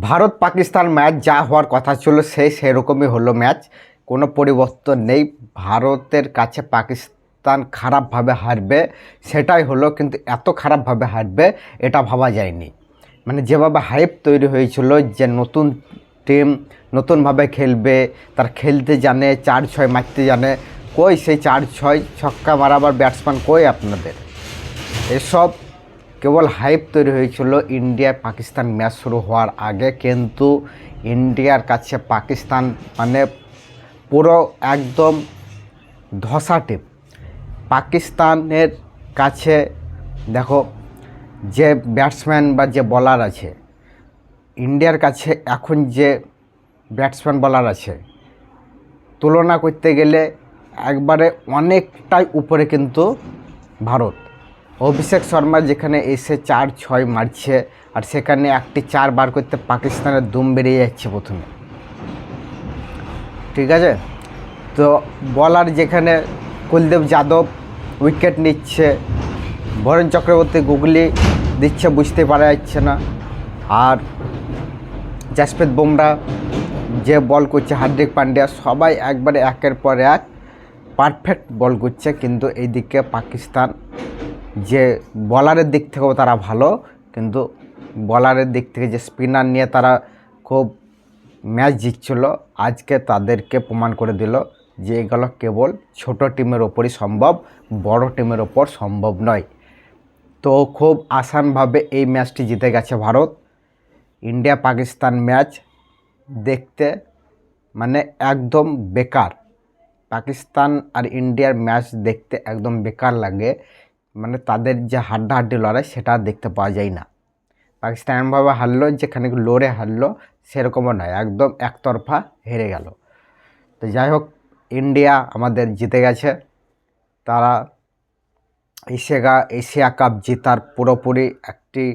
Bharat Pakistan match যা হওয়ার কথা ছিল সেরকমই হলো ম্যাচ। কোনো পরিবর্তন নেই। ভারতের কাছে পাকিস্তান খারাপভাবে হারবে সেটাই হলো, কিন্তু এত খারাপভাবে হারবে এটা ভাবা যায়নি। মানে যেভাবে হাইপ তৈরি হয়েছিল যে নতুন টিম নতুনভাবে খেলবে, তার খেলতে জানে, 4-6 মারতে জানে, কই সেই 4-6 ছক্কা মারাবার ব্যাটসম্যান কই আপনাদের? এসব কেবল হাইপ তৈরি হয়েছিল ইন্ডিয়া পাকিস্তান ম্যাচ শুরু হওয়ার আগে, কিন্তু ইন্ডিয়ার কাছে পাকিস্তান মানে পুরো একদম ধসা টিম। পাকিস্তানের কাছে দেখো যে ব্যাটসম্যান বা যে বলার আছে, ইন্ডিয়ার কাছে এখন যে ব্যাটসম্যান বলার আছে তুলনা করতে গেলে একবারে অনেকটাই উপরে কিন্তু ভারত। অভিষেক শর্মা যেখানে এসে 4-6 মারছে, আর সেখানে একটি 4 বার করতে পাকিস্তানের দুম বেরিয়ে যাচ্ছে প্রথমে, ঠিক আছে? তো বলার যেখানে কুলদীপ যাদব উইকেট নিচ্ছে, বরুণ চক্রবর্তী গুগলি দিচ্ছে, বুঝতে পারা যাচ্ছে না। আর জাসপ্রীত বুমরা যে বল করছে, হার্দিক পান্ডিয়া, সবাই একবারে একের পর এক পারফেক্ট বল করছে। কিন্তু এইদিকে পাকিস্তান যে বলারের দিক থেকেও তারা ভালো, কিন্তু বলারের দিক থেকে যে স্পিনার নিয়ে তারা খুব ম্যাচ জিতছিল, আজকে তাদেরকে প্রমাণ করে দিল যে এগুলো কেবল ছোট টিমের ওপরই সম্ভব, বড় টিমের ওপর সম্ভব নয়। তো খুব আসানভাবে এই ম্যাচটি জিতে গেছে ভারত। ইন্ডিয়া পাকিস্তান ম্যাচ দেখতে মানে একদম বেকার। পাকিস্তান আর ইন্ডিয়ার ম্যাচ দেখতে একদম বেকার লাগে। মানে তাদের যে হাড্ডাহাড্ডি লড়াই সেটা দেখতে পাওয়া যায় না। পাকিস্তান এমনভাবে হারলো যেখানে লড়ে হারলো সেরকমও নয়, একদম একতরফা হেরে গেল। তো যাই হোক, ইন্ডিয়া আমাদের জিতে গেছে। তারা এশিয়া কাপ জেতার পুরোপুরি একটি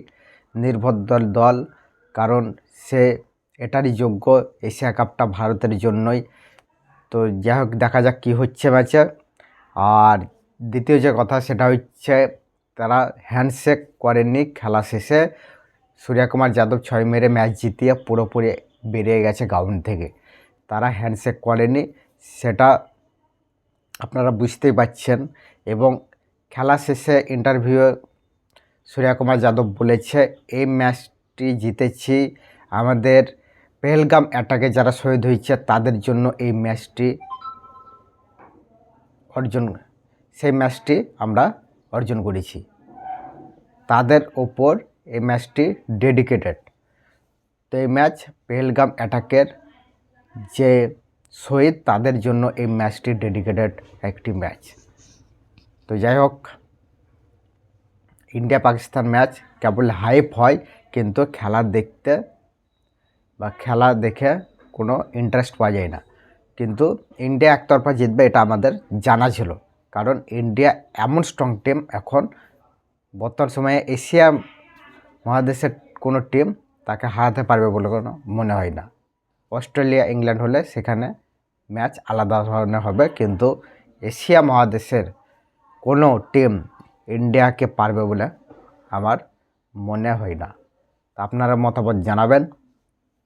নির্ভর দল, কারণ সে এটারই যোগ্য। এশিয়া কাপটা ভারতের জন্যই। তো যাই হোক, দেখা যাক কী হচ্ছে ম্যাচে। আর দ্বিতীয় যে কথা সেটা হচ্ছে, তারা হ্যান্ডশেক করেনি খেলা শেষে। সূর্যকুমার যাদব 6 মেরে ম্যাচ জিতিয়ে পুরোপুরি বেরিয়ে গেছে গ্রাউন্ড থেকে। তারা হ্যান্ডশেক করেনি, সেটা আপনারা বুঝতেই পারছেন। এবং খেলা শেষে ইন্টারভিউয়ে সূর্যকুমার যাদব বলেছে, এই ম্যাচটি জিতেছি আমাদের পেহেলগাম অ্যাটাকে যারা শহীদ হয়েছে তাদের জন্য এই ম্যাচটি আমরা অর্জন করেছি। তাদের ওপর এই ম্যাচটি ডেডিকেটেড। তো এই ম্যাচ পেহেলগাম অ্যাটাকের যে শহীদ তাদের জন্য এই ম্যাচটি ডেডিকেটেড একটি ম্যাচ। তো যাই হোক, ইন্ডিয়া পাকিস্তান ম্যাচ কেবল হাইপ হয়, কিন্তু খেলা দেখে কোনো ইন্টারেস্ট পাওয়া যায় না। কিন্তু ইন্ডিয়া একতরফা জিতবে এটা আমাদের জানা ছিল, কারণ ইন্ডিয়া এমন স্ট্রং টিম এখন বর্তমান সময়ে এশিয়া মহাদেশের কোনো টিম তাকে হারাতে পারবে বলে কোনো মনে হয় না। অস্ট্রেলিয়া ইংল্যান্ড হলে সেখানে ম্যাচ আলাদা ধরনের হবে, কিন্তু এশিয়া মহাদেশের কোনো টিম ইন্ডিয়াকে পারবে বলে আমার মনে হয় না। আপনারা মতামত জানাবেন।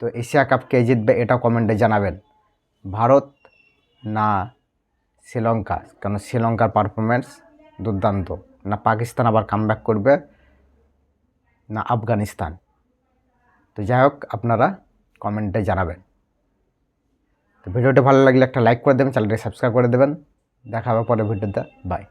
তো এশিয়া কাপ কে জিতবে এটা কমেন্টে জানাবেন, ভারত না শ্রীলঙ্কা? কারণ শ্রীলঙ্কার পারফরমেন্স দুর্দান্ত। না পাকিস্তান আবার কামব্যাক করবে, না আফগানিস্তান? তো যাই হোক, আপনারা কমেন্টে জানাবেন। তো ভিডিওটি ভালো লাগলে একটা লাইক করে দেবেন, চ্যানেলটি সাবস্ক্রাইব করে দেবেন। দেখা হবে পরের ভিডিওতে। বাই।